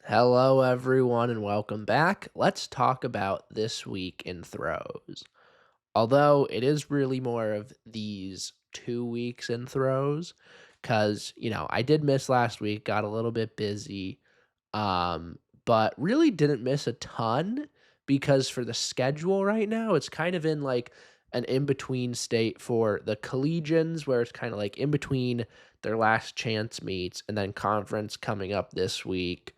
Hello, everyone, and welcome back. Let's talk about this week in throws. Although it is really more of these 2 weeks in throws, because, I did miss last week, got a little bit busy, but really didn't miss a ton because for the schedule right now, it's kind of in like an in between state for the collegians, where it's kind of like in between their last chance meets and then conference coming up this week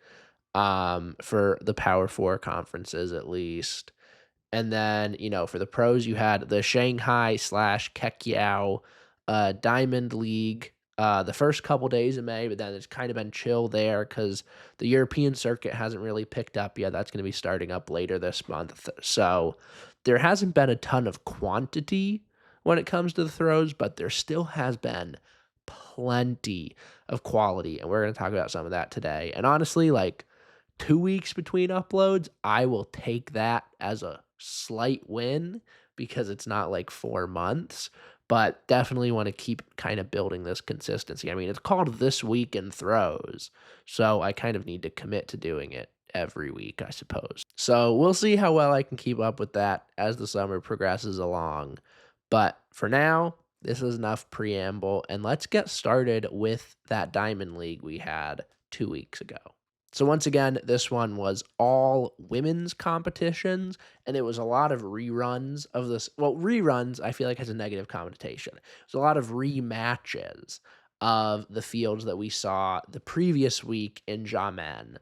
for the Power 4 conferences at least. And then, for the pros, you had the Shanghai/Kekiao Diamond League the first couple days of May, but then it's kind of been chill there because the European circuit hasn't really picked up yet. That's going to be starting up later this month. So there hasn't been a ton of quantity when it comes to the throws, but there still has been plenty of quality. And we're going to talk about some of that today. And honestly, like, 2 weeks between uploads, I will take that as a slight win because it's not like 4 months, but definitely wanna keep kinda building this consistency. I mean, it's called This Week in Throws, so I kind of need to commit to doing it every week, I suppose. So, we'll see how well I can keep up with that as the summer progresses along, but for now, this is enough preamble, and let's get started with that Diamond League we had 2 weeks ago. So once again, this one was all women's competitions, and it was a lot of reruns of this. Well, reruns, I feel like has a negative connotation. It's a lot of rematches of the fields that we saw the previous week in Jamen,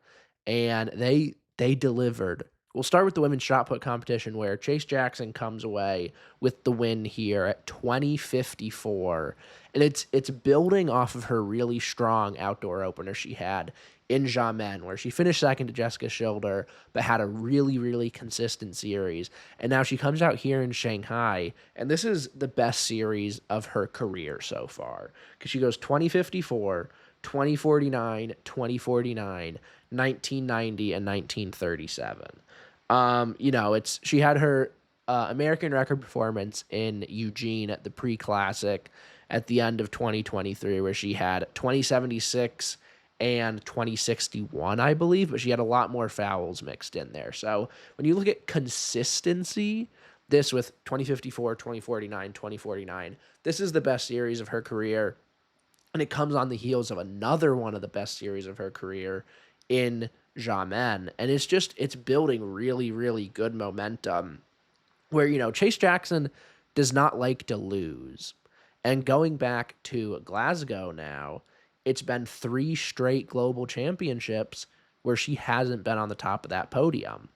and they delivered. We'll start with the women's shot put competition where Chase Jackson comes away with the win here at 2054, and it's building off of her really strong outdoor opener she had in Xiamen, where she finished second to Jessica Schilder, but had a really, really consistent series. And now she comes out here in Shanghai, and this is the best series of her career so far, because she goes 2054, 2049, 2049, 1990, and 1937. It's she had her American record performance in Eugene at the pre-classic at the end of 2023, where she had 2076 and 2061, I believe, but she had a lot more fouls mixed in there. So when you look at consistency, this with 2054, 2049, 2049, this is the best series of her career. And it comes on the heels of another one of the best series of her career in Jamen. And it's building really, really good momentum where, Chase Jackson does not like to lose. And going back to Glasgow now, it's been 3 straight global championships where she hasn't been on the top of that podium.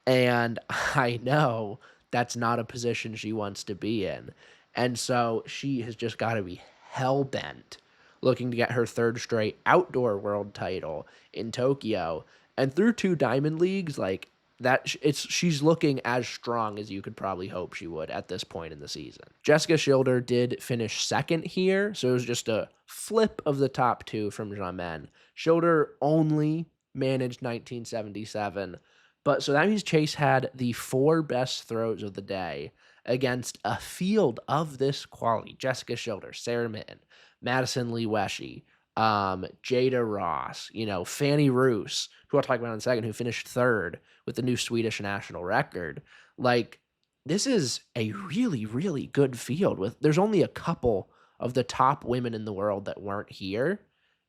And I know that's not a position she wants to be in. And so she has just got to be hell bent looking to get her third straight outdoor world title in Tokyo. And through 2 diamond leagues, like that, she's looking as strong as you could probably hope she would at this point in the season. Jessica Schilder did finish second here, so it was just a flip of the top 2 from Jamen. Schilder only managed 1977, but so that means Chase had the 4 best throws of the day against a field of this quality: Jessica Schilder, Sarah Mitten, Madison Lee Weshy, Jada Ross, Fanny Roos, who I'll talk about in a second, who finished third with the new Swedish national record. Like, this is a really, really good field there's only a couple of the top women in the world that weren't here,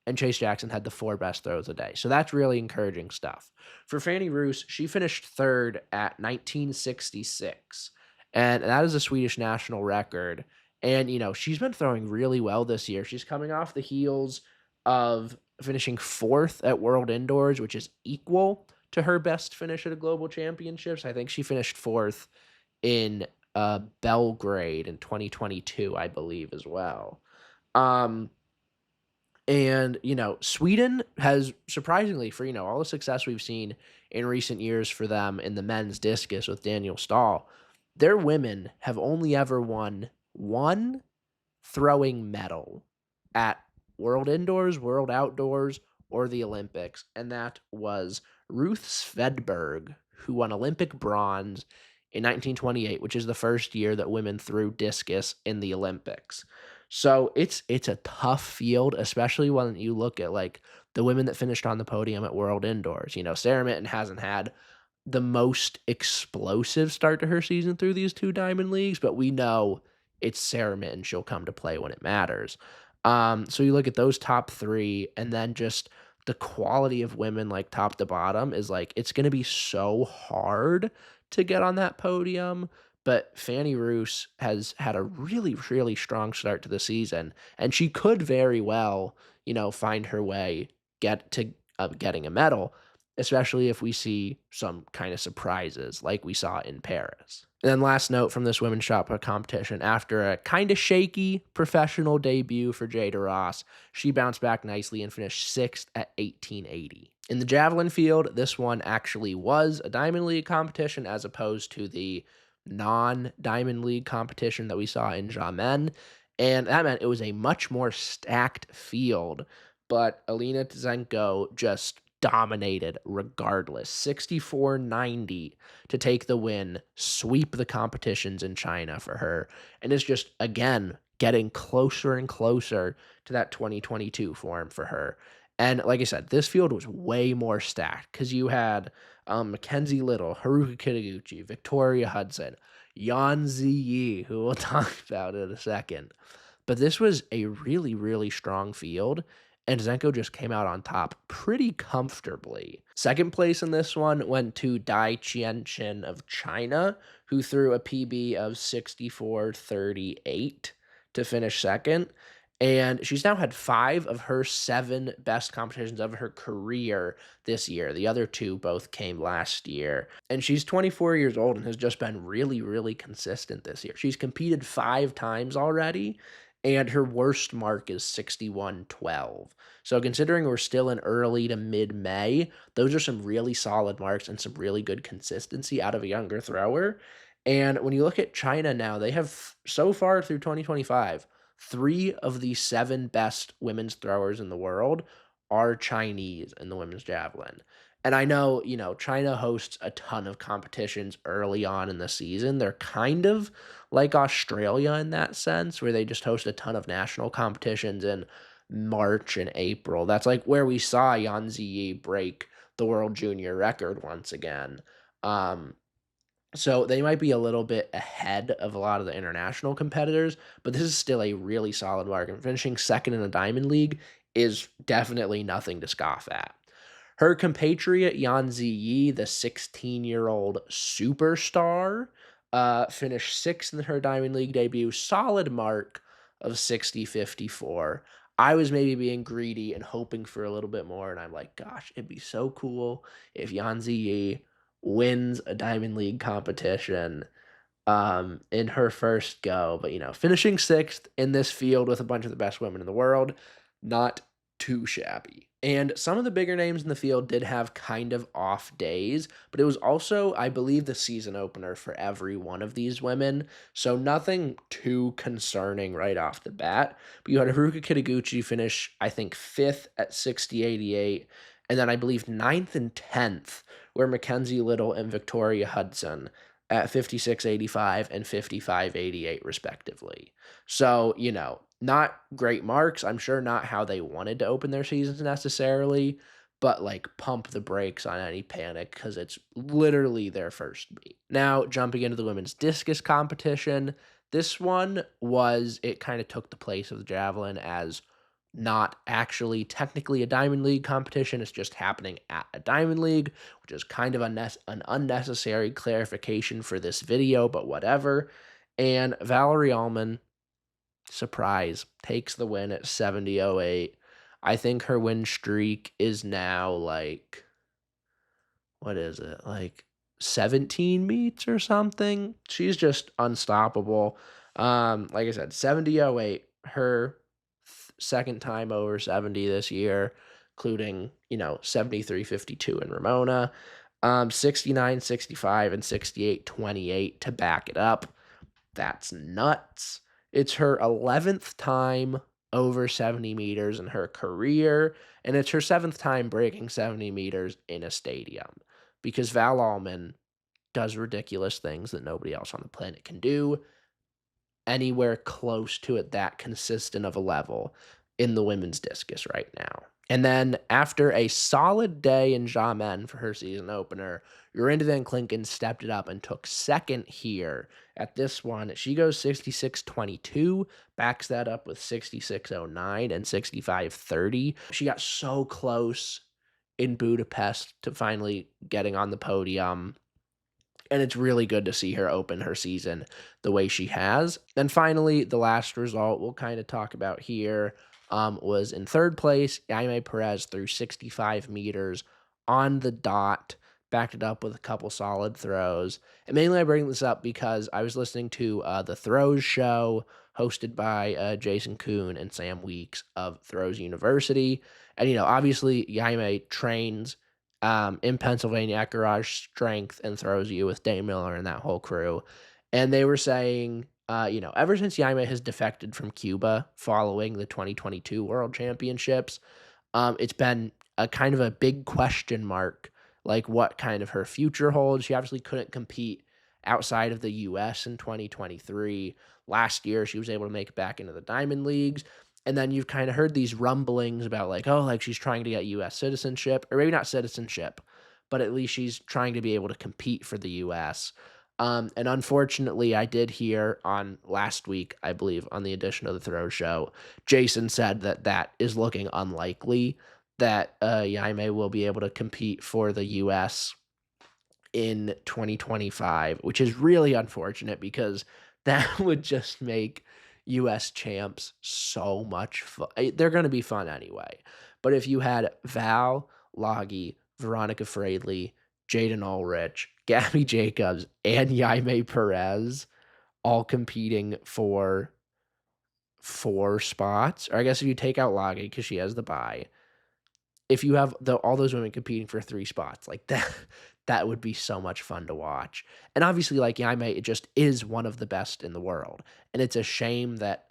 and Chase Jackson had the 4 best throws a day. So that's really encouraging stuff. For Fanny Roos, she finished third at 1966, and that is a Swedish national record. And, she's been throwing really well this year. She's coming off the heels of finishing 4th at World Indoors, which is equal to her best finish at a global championships. I think she finished 4th in Belgrade in 2022, I believe, as well. Um, and, Sweden has surprisingly, for, all the success we've seen in recent years for them in the men's discus with Daniel Stahl, their women have only ever won 1 throwing medal at World Indoors, World Outdoors, or the Olympics, and that was Ruth Svedberg, who won Olympic bronze in 1928, which is the first year that women threw discus in the Olympics. So it's a tough field, especially when you look at like the women that finished on the podium at World Indoors. Sarah Mitten hasn't had the most explosive start to her season through these 2 diamond leagues, but we know it's Sarah Mitten. She'll come to play when it matters. So you look at those top 3, and then just the quality of women, like, top to bottom is, like, it's gonna be so hard to get on that podium, but Fannie Roos has had a really, really strong start to the season, and she could very well, find her way getting a medal, especially if we see some kind of surprises like we saw in Paris. And then last note from this women's shot put competition, after a kind of shaky professional debut for Jada Ross, she bounced back nicely and finished 6th at 1880. In the javelin field, this one actually was a Diamond League competition as opposed to the non-Diamond League competition that we saw in Xiamen, and that meant it was a much more stacked field, but Elina Tzengko just dominated regardless. 64-90 to take the win, sweep the competitions in China for her. And it's just, again, getting closer and closer to that 2022 form for her. And like I said, this field was way more stacked because you had Mackenzie Little, Haruka Kitaguchi, Victoria Hudson, Yan Ziyi, who we'll talk about in a second. But this was a really, really strong field, and Zenko just came out on top pretty comfortably. Second place in this one went to Dai Qianchen of China, who threw a PB of 64-38 to finish second. And she's now had 5 of her 7 best competitions of her career this year. The other 2 both came last year. And she's 24 years old and has just been really, really consistent this year. She's competed 5 times already, and her worst mark is 61-12. So considering we're still in early to mid-May, those are some really solid marks and some really good consistency out of a younger thrower. And when you look at China now, they have so far through 2025, 3 of the 7 best women's throwers in the world are Chinese in the women's javelin. And I know, China hosts a ton of competitions early on in the season. They're kind of like Australia in that sense, where they just host a ton of national competitions in March and April. That's like where we saw Yan Ziyi break the world junior record once again. Um, so they might be a little bit ahead of a lot of the international competitors, but this is still a really solid mark. And finishing second in a Diamond League is definitely nothing to scoff at. Her compatriot Yan Ziyi, the 16-year-old superstar, finished 6th in her Diamond League debut, solid mark of 60-54. I was maybe being greedy and hoping for a little bit more, and I'm like, gosh, it'd be so cool if Yan Ziyi wins a Diamond League competition in her first go. But, finishing 6th in this field with a bunch of the best women in the world, not too shabby. And some of the bigger names in the field did have kind of off days, but it was also, I believe, the season opener for every one of these women. So nothing too concerning right off the bat. But you had Haruka Kitaguchi finish, I think, 5th at 60-88. And then I believe 9th and 10th were Mackenzie Little and Victoria Hudson at 56-85 and 55-88 respectively. So, not great marks. I'm sure not how they wanted to open their seasons necessarily, but like pump the brakes on any panic because it's literally their first meet. Now, jumping into the women's discus competition, this one it kind of took the place of the javelin as not actually technically a Diamond League competition. It's just happening at a Diamond League, which is kind of an unnecessary clarification for this video, but whatever. And Valarie Allman, surprise, takes the win at 70-08. I think her win streak is now like, what is it? Like 17 meets or something. She's just unstoppable. Like I said, 70-08, her second time over 70 this year, including, 73-52 in Ramona, 69-65 and 68-28 to back it up. That's nuts. It's her 11th time over 70 meters in her career, and it's her 7th time breaking 70 meters in a stadium because Val Allman does ridiculous things that nobody else on the planet can do anywhere close to it that consistent of a level in the women's discus right now. And then after a solid day in Xiamen for her season opener, Jorinda Van Klinken stepped it up and took second here at this one. She goes 66.22, backs that up with 66.09 and 65.30. She got so close in Budapest to finally getting on the podium. And it's really good to see her open her season the way she has. Then finally, the last result we'll kind of talk about here was in third place. Jaime Perez threw 65 meters on the dot, backed it up with a couple solid throws. And mainly I bring this up because I was listening to the Throws show hosted by Jason Kuhn and Sam Weeks of Throws University. And, obviously, Jaime trains in Pennsylvania at Garage Strength and Throws You with Dane Miller and that whole crew. And they were saying, ever since Jaime has defected from Cuba following the 2022 World Championships, it's been a kind of a big question mark, like what kind of her future holds. She obviously couldn't compete outside of the US in 2023. Last year, she was able to make it back into the Diamond Leagues. And then you've kind of heard these rumblings about like, oh, like she's trying to get US citizenship, or maybe not citizenship, but at least she's trying to be able to compete for the US. And unfortunately, I did hear on last week, I believe, on the edition of the Throw Show, Jason said that that is looking unlikely, that Jaime will be able to compete for the US in 2025, which is really unfortunate because that would just make US champs so much fun. They're going to be fun anyway. But if you had Val, Loggy, Veronica Fradley, Jaden Ulrich, Gabby Jacobs, and Jaime Perez all competing for 4 spots, or I guess if you take out Loggy because she has the bye, if you have all those women competing for 3 spots, like that, that would be so much fun to watch. And obviously, like Jaime, it just is one of the best in the world. And it's a shame that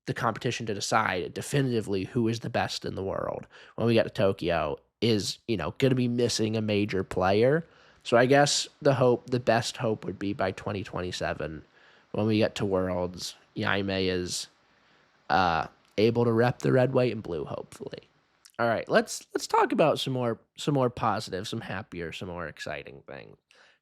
the competition to decide definitively who is the best in the world when we get to Tokyo is, going to be missing a major player. So I guess the best hope would be by 2027 when we get to Worlds, Jaime is able to rep the red, white, and blue, hopefully. All right, let's talk about some more positive, some happier, some more exciting things.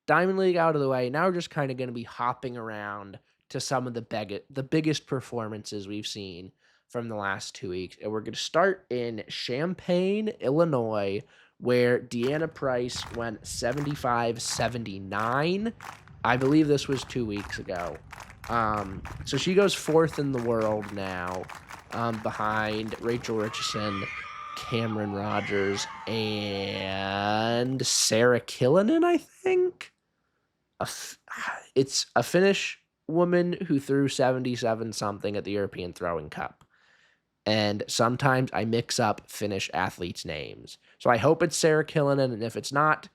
Diamond League out of the way. Now we're just kind of going to be hopping around to some of the biggest performances we've seen from the last 2 weeks. And we're going to start in Champaign, Illinois, where Deanna Price went 75-79. I believe this was 2 weeks ago. So she goes fourth in the world now, behind Rachel Richardson, Cameron Rogers, and Sarah Killinen, I think. It's a Finnish woman who threw 77 something at the European Throwing Cup. And sometimes I mix up Finnish athletes' names. So I hope it's Sarah Killinen, and if it's not,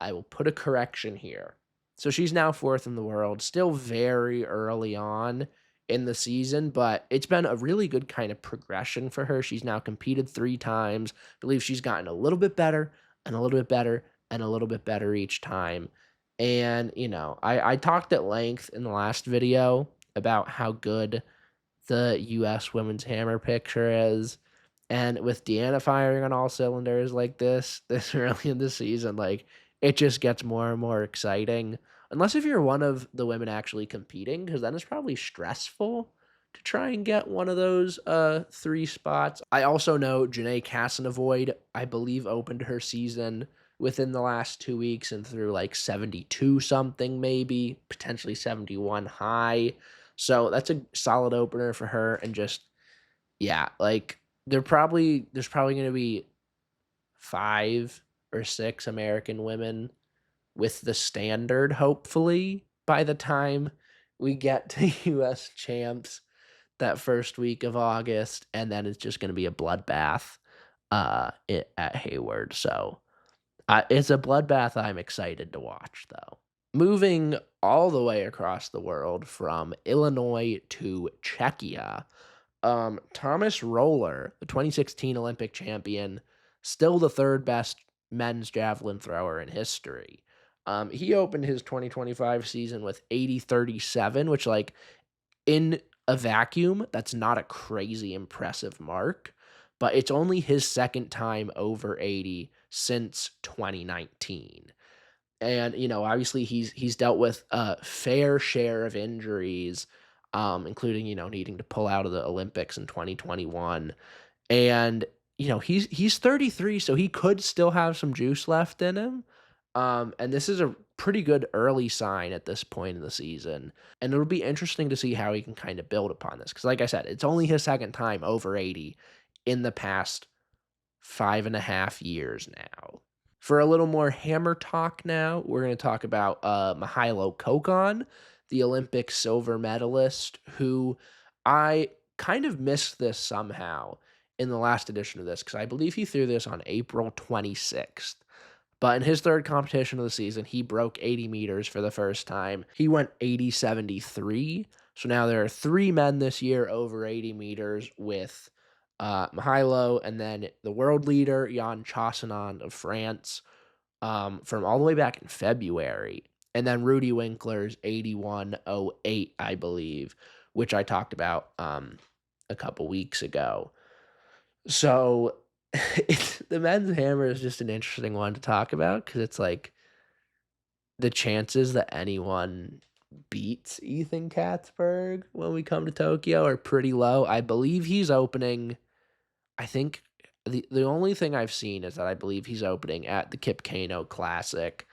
I will put a correction here. So she's now fourth in the world, still very early on in the season, but it's been a really good kind of progression for her. She's now competed 3 times. I believe she's gotten a little bit better and a little bit better and a little bit better each time. And, I talked at length in the last video about how good the US women's hammer picture is. And with Deanna firing on all cylinders like this early in the season, like it just gets more and more exciting. Unless if you're one of the women actually competing, because then it's probably stressful to try and get one of those 3 spots. I also know Janae Casanavoid, I believe, opened her season within the last 2 weeks and threw like 72 something, maybe potentially 71 high. So that's a solid opener for her. And just, yeah, like there's probably going to be 5 or 6 American women with the standard, hopefully, by the time we get to US champs that first week of August. And then it's just going to be a bloodbath at Hayward. So it's a bloodbath I'm excited to watch, though. Moving all the way across the world from Illinois to Czechia, Thomas Roller, the 2016 Olympic champion, still the third best men's javelin thrower in history. He opened his 2025 season with 80-37, which, like, in a vacuum, that's not a crazy impressive mark. but it's only his second time over 80 since 2019. And, obviously he's dealt with a fair share of injuries, including, needing to pull out of the Olympics in 2021. And, he's 33, so he could still have some juice left in him. And this is a pretty good early sign at this point in the season. And it'll be interesting to see how he can kind of build upon this. Because, like I said, it's only his second time over 80 in the past 5.5 years now. For a little more hammer talk now, we're going to talk about Mihailo Kokon, the Olympic silver medalist, who I kind of missed this somehow in the last edition of this because I believe he threw this on April 26th. But in his third competition of the season, he broke 80 meters for the first time. He went 80.73. So now there are three men this year over 80 meters with Mihailo, and then the world leader, Jan Chassanon of France, from all the way back in February. And then Rudy Winkler's 81.08, I believe, which I talked about a couple weeks ago. So the men's hammer is just an interesting one to talk about because it's like the chances that anyone beats Ethan Katzberg when we come to Tokyo are pretty low. I believe he's opening. I think the only thing I've seen is that I believe he's opening at the Kip Keino Classic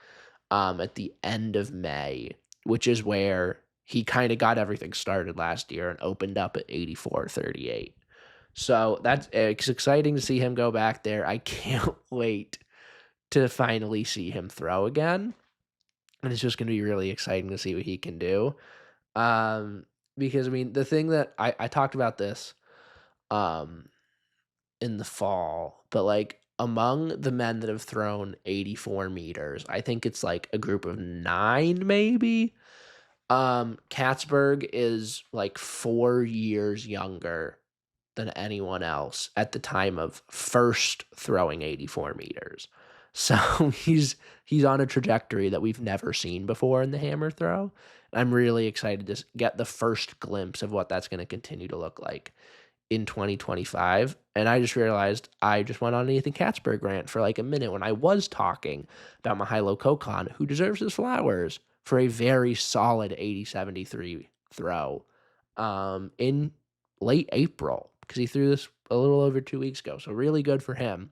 at the end of May, which is where he kind of got everything started last year and opened up at 84.38. So it's exciting to see him go back there. I can't wait to finally see him throw again. And it's just going to be really exciting to see what he can do. Because, I mean, the thing that I talked about this um, in the fall, but like among the men that have thrown 84 meters, I think it's like a group of 9, maybe. Katzberg is like 4 years younger than anyone else at the time of first throwing 84 meters. So he's on a trajectory that we've never seen before in the hammer throw. I'm really excited to get the first glimpse of what that's going to continue to look like in 2025. And I just realized I just went on an Ethan Katzberg rant for like a minute when I was talking about Mihailo Kokon, who deserves his flowers for a very solid 80.73 throw in late April because he threw this a little over 2 weeks ago. So really good for him.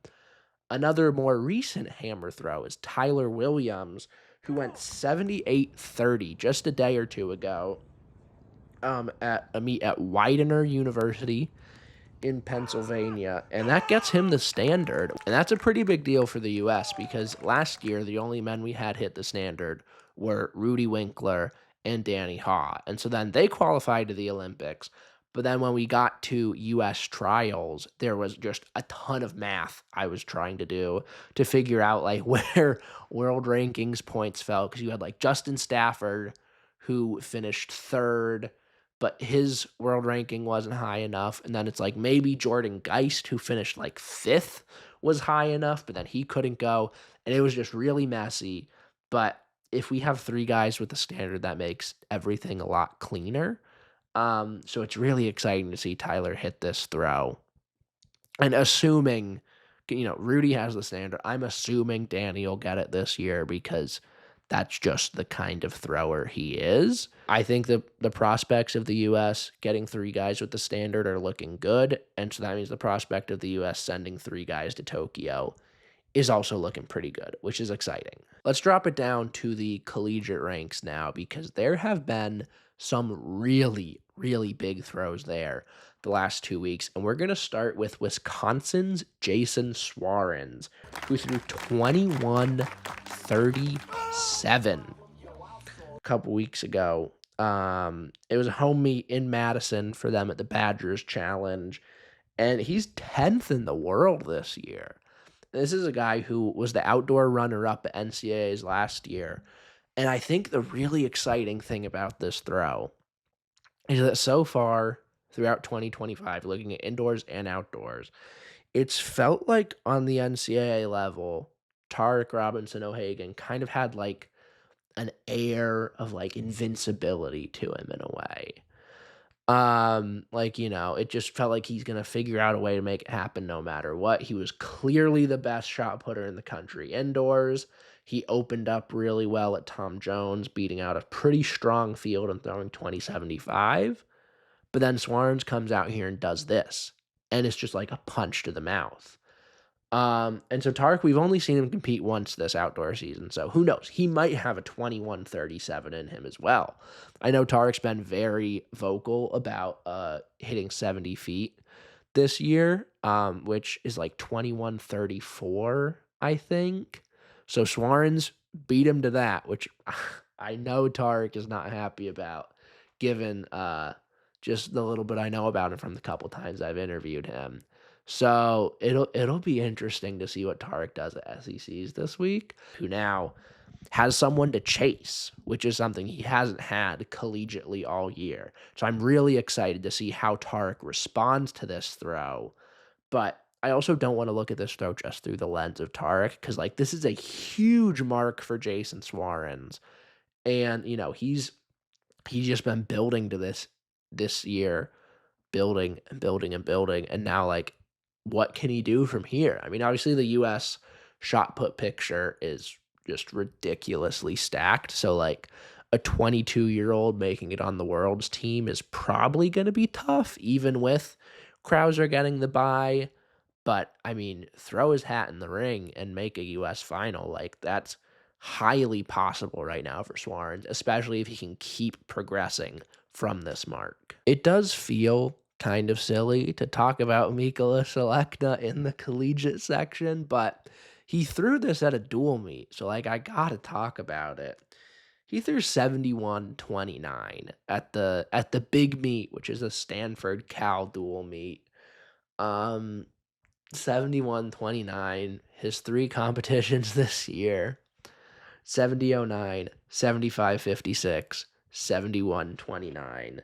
Another more recent hammer throw is Tyler Williams, who went 78.30 just a day or two ago at a meet at Widener University in Pennsylvania, and that gets him the standard. And that's a pretty big deal for the U.S. because last year the only men we had hit the standard were Rudy Winkler and Danny Haw. And so then they qualified to the Olympics. But then when we got to U.S. trials, there was just a ton of math I was trying to do to figure out like where world rankings points fell. Because you had like Justin Stafford, who finished third, but his world ranking wasn't high enough. And then it's like maybe Jordan Geist, who finished like fifth, was high enough, but then he couldn't go. And it was just really messy. But if we have three guys with the standard, that makes everything a lot cleaner. So it's really exciting to see Tyler hit this throw. And assuming, Rudy has the standard, I'm assuming Danny will get it this year because that's just the kind of thrower he is. I think the prospects of the U.S. getting three guys with the standard are looking good. And so that means the prospect of the U.S. sending three guys to Tokyo is also looking pretty good, which is exciting. Let's drop it down to the collegiate ranks now because there have been some really, really big throws there the last 2 weeks. And we're going to start with Wisconsin's Jason Swarens, who threw 21.37 a couple weeks ago. It was a home meet in Madison for them at the Badgers Challenge, and he's 10th in the world this year. This is a guy who was the outdoor runner-up at NCAAs last year. And I think the really exciting thing about this throw is that so far throughout 2025, looking at indoors and outdoors, it's felt like on the NCAA level, Tarek Robinson O'Hagan kind of had like an air of like invincibility to him in a way. Like, it just felt like he's gonna figure out a way to make it happen no matter what. He was clearly the best shot putter in the country indoors. He opened up really well at Tom Jones, beating out a pretty strong field and throwing 20-75. But then Swarns comes out here and does this, and it's just like a punch to the mouth. And so Tarek, we've only seen him compete once this outdoor season, so who knows? He might have a 21-37 in him as well. I know Tarek's been very vocal about hitting 70 feet this year, which is like 21-34, I think. So Swarns beat him to that, which I know Tarek is not happy about, given just the little bit I know about him from the couple times I've interviewed him. So it'll be interesting to see what Tarek does at SECs this week, who now has someone to chase, which is something he hasn't had collegiately all year. So I'm really excited to see how Tarek responds to this throw. But I also don't want to look at this throw just through the lens of Tarek, because like this is a huge mark for Jason Swarens. And he's just been building to this year, building and building and building, and now, like, what can he do from here? I mean, obviously, the US shot put picture is just ridiculously stacked, so, like, a 22-year-old making it on the world's team is probably gonna be tough, even with Krauser getting the bye, but, I mean, throw his hat in the ring and make a US final, like, that's highly possible right now for Swarns, especially if he can keep progressing from this mark. It does feel kind of silly to talk about Mikola Selekna in the collegiate section, but he threw this at a dual meet, so, like, I gotta talk about it. He threw 71-29 at the big meet, which is a Stanford Cal dual meet. Um, 71-29, his 3 competitions this year: 70-09, 75-56, 71-29.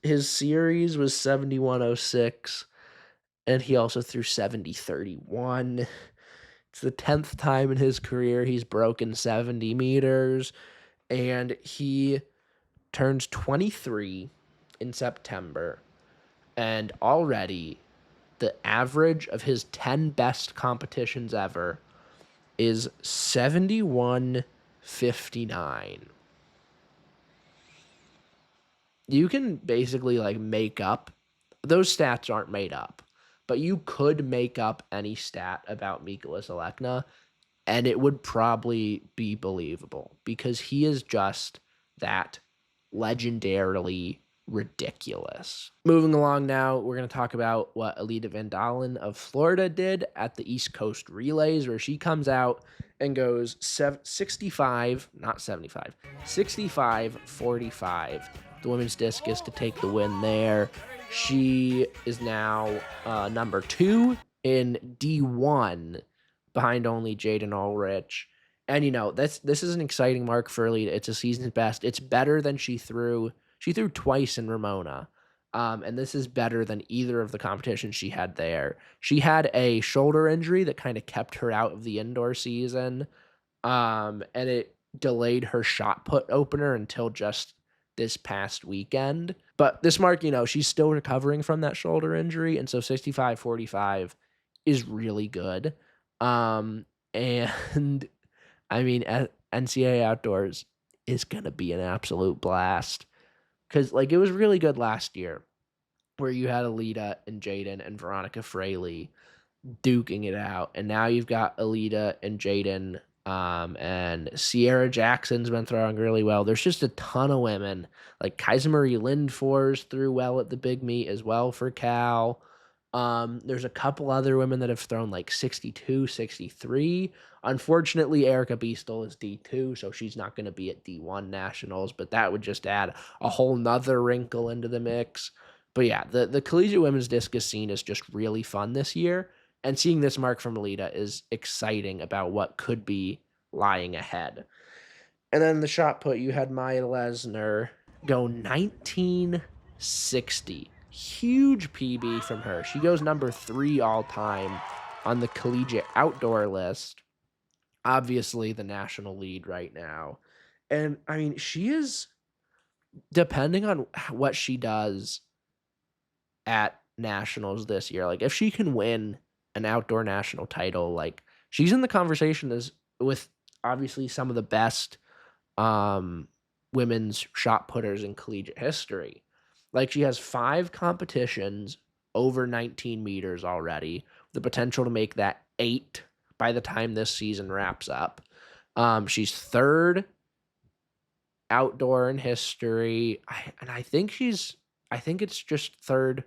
His series was 71-06, and he also threw 70-31. It's the 10th time in his career he's broken 70 meters, and he turns 23 in September, and already the average of his 10 best competitions ever is 71-59. You can basically like make up, those stats aren't made up, but you could make up any stat about Mikolas Alekna and it would probably be believable because he is just that legendarily ridiculous. Moving along now, we're going to talk about what Alita Van Dalen of Florida did at the East Coast Relays, where she comes out and goes 65, not 75, 65-45. The women's discus to take the win there. She is now number 2 in D1, behind only Jaden Ulrich. And this is an exciting mark for Alita. It's a season's best. It's better than she threw. She threw twice in Ramona. And this is better than either of the competitions she had there. She had a shoulder injury that kind of kept her out of the indoor season. And it delayed her shot put opener until just this past weekend. But this mark, she's still recovering from that shoulder injury. And so 65-45 is really good. And I mean, NCAA Outdoors is going to be an absolute blast. Because, like, it was really good last year where you had Alita and Jaden and Veronica Fraley duking it out. And now you've got Alita and Jaden, and Sierra Jackson's been throwing really well. There's just a ton of women. Like, Kaiser Marie Lindfors threw well at the big meet as well for Cal. There's a couple other women that have thrown like 62, 63. Unfortunately, Erica Beastel is D2, so she's not going to be at D1 Nationals, but that would just add a whole nother wrinkle into the mix. But yeah, the collegiate women's discus scene is just really fun this year, and seeing this mark from Alita is exciting about what could be lying ahead. And then the shot put, you had Maya Lesnar go 1960. Huge PB from her. She goes number 3 all time on the collegiate outdoor list. Obviously the national lead right now. And I mean, she is Depending on what she does at nationals this year, like, if she can win an outdoor national title, like, she's in the conversation as with obviously some of the best, um, women's shot putters in collegiate history. Like, she has 5 competitions over 19 meters already, the potential to make that 8 by the time this season wraps up. She's 3rd outdoor in history. I think it's just 3rd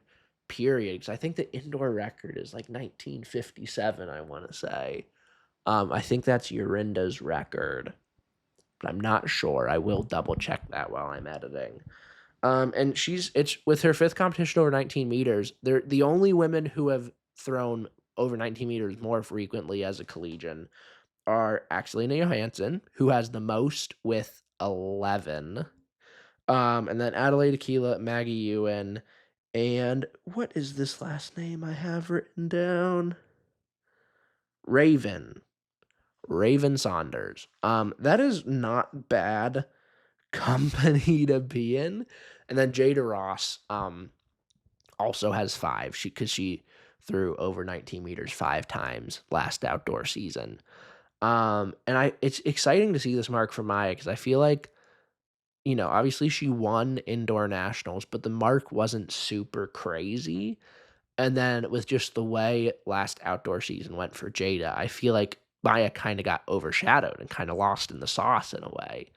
period, 'cause I think the indoor record is, like, 1957, I wanna say. I think that's Yorinda's record, but I'm not sure. I will double check that while I'm editing. And it's with her 5th competition over 19 meters, they're the only women who have thrown over 19 meters more frequently as a collegian are Axelina Johansson, who has the most with 11, and then Adelaide Aquila, Maggie Ewan, and what is this last name I have written down? Raven. Raven Saunders. That is not bad company to be in. And then Jada Ross, also has 5. She threw over 19 meters 5 times last outdoor season. And it's exciting to see this mark for Maya because I feel like, obviously she won indoor nationals, but the mark wasn't super crazy. And then with just the way last outdoor season went for Jada, I feel like Maya kind of got overshadowed and kind of lost in the sauce in a way.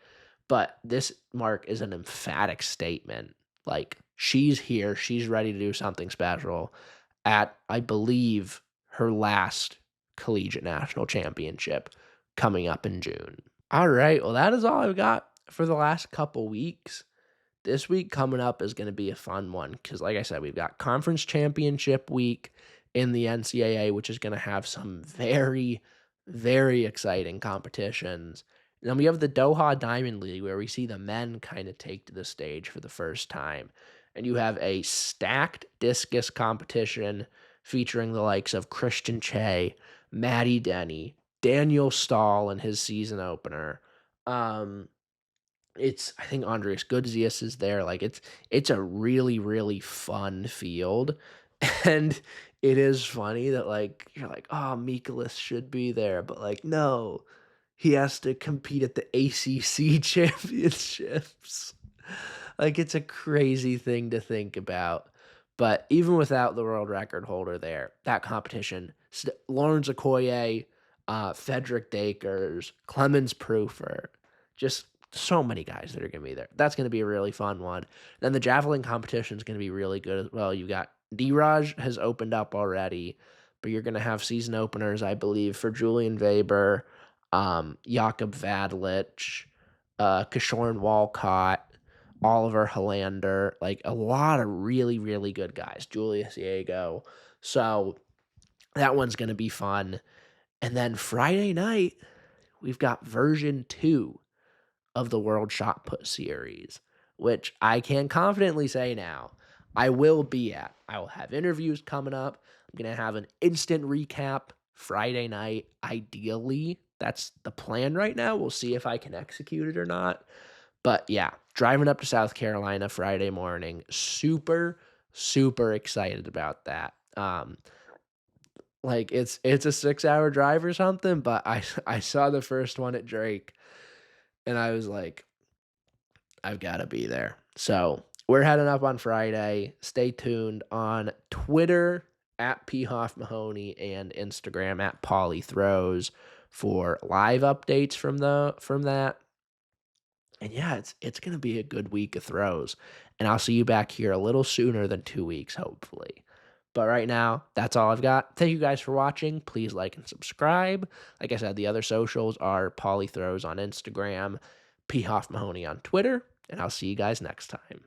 But this mark is an emphatic statement. Like, she's here, she's ready to do something special at, I believe, her last collegiate national championship coming up in June. All right, well, that is all I've got for the last couple weeks. This week coming up is going to be a fun one because, like I said, we've got conference championship week in the NCAA, which is going to have some very, very exciting competitions. And then we have the Doha Diamond League, where we see the men kind of take to the stage for the first time. And you have a stacked discus competition featuring the likes of Christian Che, Maddie Denny, Daniel Stahl in his season opener. Um, I think Andreas Goodzius is there, like, it's a really, really fun field, and it is funny that, like, you're like, "Oh, Mikolas should be there," but, like, no, he has to compete at the ACC championships. Like, it's a crazy thing to think about, but even without the world record holder there, that competition, Lawrence Okoye, Frederick Dakers, Clemens Proofer, just so many guys that are gonna be there. That's gonna be a really fun one. Then the javelin competition is gonna be really good as well. You got D-Raj has opened up already, but you're gonna have season openers, I believe, for Julian Weber, Jakob Vadlich, Kishorn Walcott, Oliver Helander, like a lot of really, really good guys. Julius Diego. So that one's gonna be fun. And then Friday night, we've got version 2 of the World Shot Put series, which I can confidently say now I will be at. I will have interviews coming up. I'm going to have an instant recap Friday night. Ideally, that's the plan right now. We'll see if I can execute it or not. But yeah, driving up to South Carolina Friday morning, super, super excited about that. Like it's a 6-hour drive or something, but I saw the first one at Drake and I was like, I've got to be there. So we're heading up on Friday. Stay tuned on Twitter at PHoffMahoney and Instagram at Paulie Throws for live updates from that. And yeah, it's gonna be a good week of throws. And I'll see you back here a little sooner than 2 weeks, hopefully. But right now, that's all I've got. Thank you guys for watching. Please like and subscribe. Like I said, the other socials are Paulie Throws on Instagram, P Hoff Mahoney on Twitter, and I'll see you guys next time.